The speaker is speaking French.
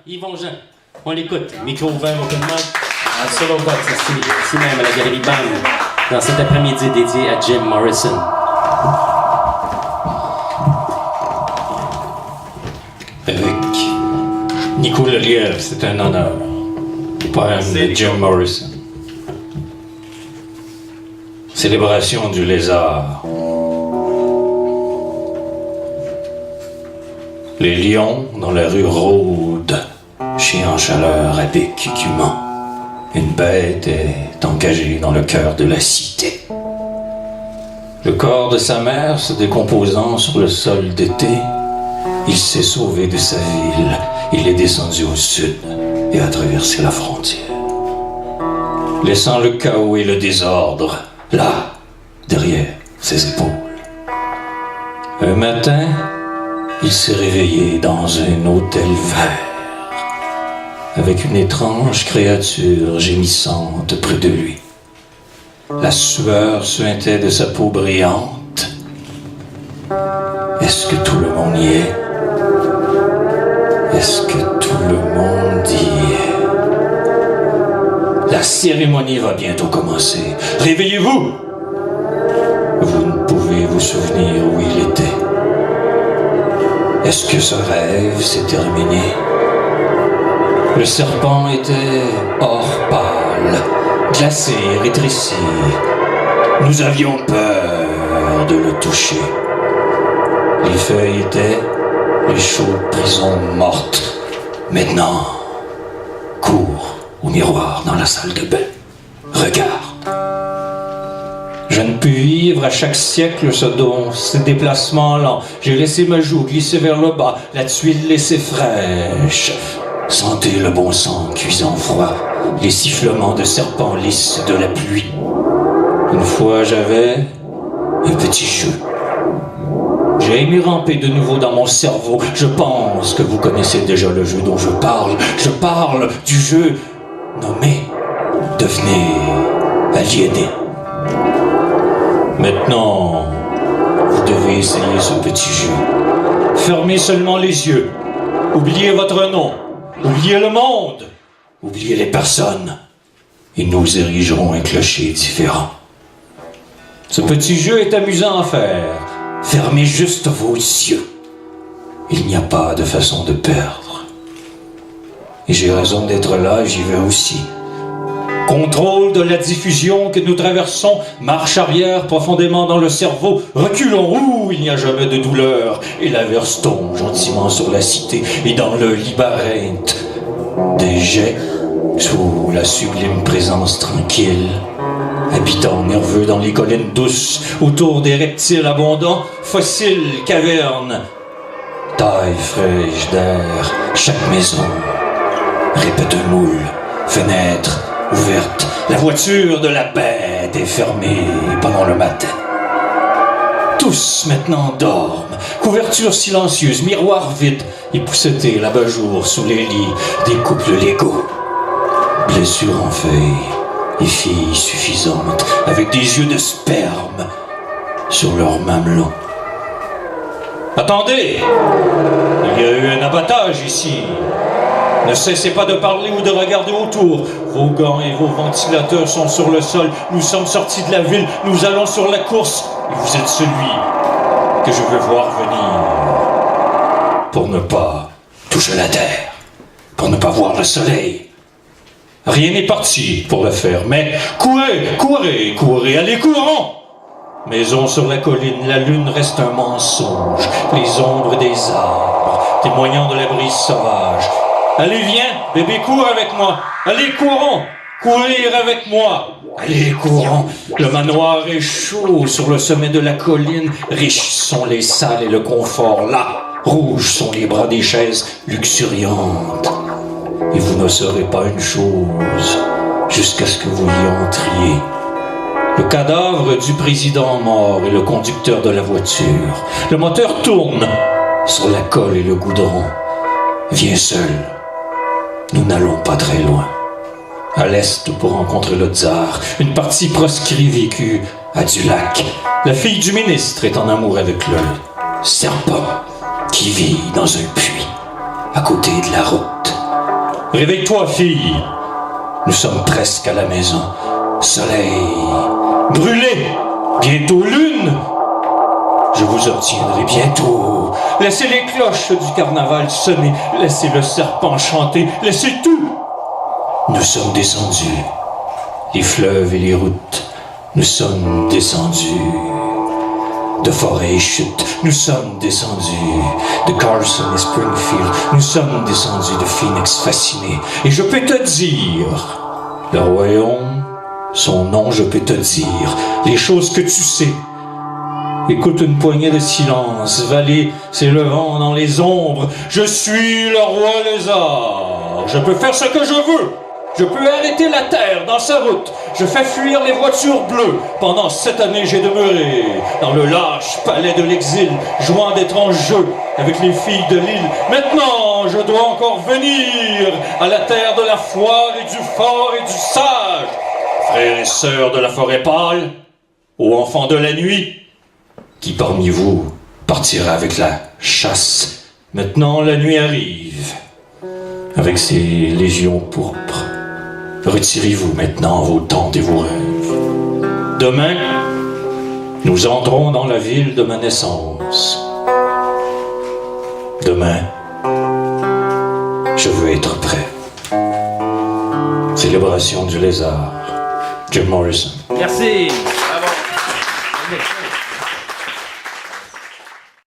Yvon Jean. On l'écoute. Micro ouvert au monde. En solo box ici même à la Galerie BAM. Dans cet après-midi dédié à Jim Morrison. Avec Nico Lelièvre, c'est un honneur. Poème de Jim Morrison. Célébration du lézard. Les lions dans la rue rôdent, chien en chaleur à bec écumant. Une bête est engagée dans le cœur de la cité. Le corps de sa mère se décomposant sur le sol d'été, il s'est sauvé de sa ville. Il est descendu au sud et a traversé la frontière, laissant le chaos et le désordre là, derrière ses épaules. Un matin, il s'est réveillé dans un hôtel vert, avec une étrange créature gémissante près de lui. La sueur suintait de sa peau brillante. Est-ce que tout le monde y est? Est-ce que tout le monde y est? La cérémonie va bientôt commencer. Réveillez-vous! Vous ne pouvez vous souvenir où il était. Est-ce que ce rêve s'est terminé? Le serpent était or pâle, glacé, rétréci. Nous avions peur de le toucher. Les feuilles étaient les chaudes prisons mortes. Maintenant, cours au miroir dans la salle de bain. Regarde. Je ne puis vivre à chaque siècle ces déplacements lents. J'ai laissé ma joue glisser vers le bas, la tuile laissée fraîche. Sentez le bon sang cuisant froid, les sifflements de serpents lisses de la pluie. Une fois j'avais un petit jeu. J'ai aimé ramper de nouveau dans mon cerveau. Je pense que vous connaissez déjà le jeu dont je parle. Je parle du jeu nommé Devenez aliéné. Maintenant, vous devez essayer ce petit jeu. Fermez seulement les yeux. Oubliez votre nom. Oubliez le monde. Oubliez les personnes. Et nous érigerons un clocher différent. Ce petit jeu est amusant à faire. Fermez juste vos yeux. Il n'y a pas de façon de perdre. Et j'ai raison d'être là, j'y vais aussi. Contrôle de la diffusion que nous traversons, marche arrière profondément dans le cerveau, reculons où il n'y a jamais de douleur, et l'averse tombe gentiment sur la cité, et dans le labyrinthe des jets, sous la sublime présence tranquille, habitants nerveux dans les collines douces, autour des reptiles abondants, fossiles cavernes, taille fraîche d'air, chaque maison répète un moule, fenêtre ouverte, la voiture de la bête est fermée pendant le matin. Tous maintenant dorment, couverture silencieuse, miroir vide, épousseté l'abat-jour sous les lits des couples légaux. Blessures en feuilles et filles suffisantes, avec des yeux de sperme sur leurs mamelons. Attendez! Il y a eu un abattage ici. Ne cessez pas de parler ou de regarder autour. Vos gants et vos ventilateurs sont sur le sol. Nous sommes sortis de la ville. Nous allons sur la course. Et vous êtes celui que je veux voir venir. Pour ne pas toucher la terre. Pour ne pas voir le soleil. Rien n'est parti pour le faire. Mais courez, courez, courez. Allez, courons! Maison sur la colline. La lune reste un mensonge. Les ombres des arbres, témoignant de la brise sauvage. Allez, viens, bébé, cours avec moi. Allez, courons, courir avec moi. Allez, courons. Le manoir est chaud sur le sommet de la colline. Riches sont les salles et le confort. Là, rouges sont les bras des chaises luxuriantes. Et vous ne saurez pas une chose jusqu'à ce que vous y entriez. Le cadavre du président mort et le conducteur de la voiture. Le moteur tourne sur la colle et le goudron. Viens seul. Nous n'allons pas très loin. À l'est pour rencontrer le tsar, une partie proscrit vécue à du lac. La fille du ministre est en amour avec le serpent qui vit dans un puits. à côté de la route. Réveille-toi, fille. Nous sommes presque à la maison. Soleil, brûlez, bientôt lune. Je vous obtiendrai bientôt. Laissez les cloches du carnaval sonner, laissez le serpent chanter, laissez tout. Nous sommes descendus, les fleuves et les routes, nous sommes descendus. De Forêt et Chute, nous sommes descendus. De Carson et Springfield, nous sommes descendus. De Phoenix fasciné. Et je peux te dire, le royaume, son nom, je peux te dire, les choses que tu sais. Écoute une poignée de silence, vallée s'élevant dans les ombres. Je suis le roi lézard. Je peux faire ce que je veux. Je peux arrêter la terre dans sa route. Je fais fuir les voitures bleues. Pendant 7 années, j'ai demeuré dans le lâche palais de l'exil, jouant d'étranges jeux avec les filles de l'île. Maintenant, je dois encore venir à la terre de la foire et du fort et du sage. Frères et sœurs de la forêt pâle, ô enfants de la nuit, qui parmi vous partira avec la chasse? Maintenant, la nuit arrive, avec ses légions pourpres. Retirez-vous maintenant vos tentes et vos rêves. Demain, nous entrons dans la ville de ma naissance. Demain, je veux être prêt. Célébration du lézard. Jim Morrison. Merci.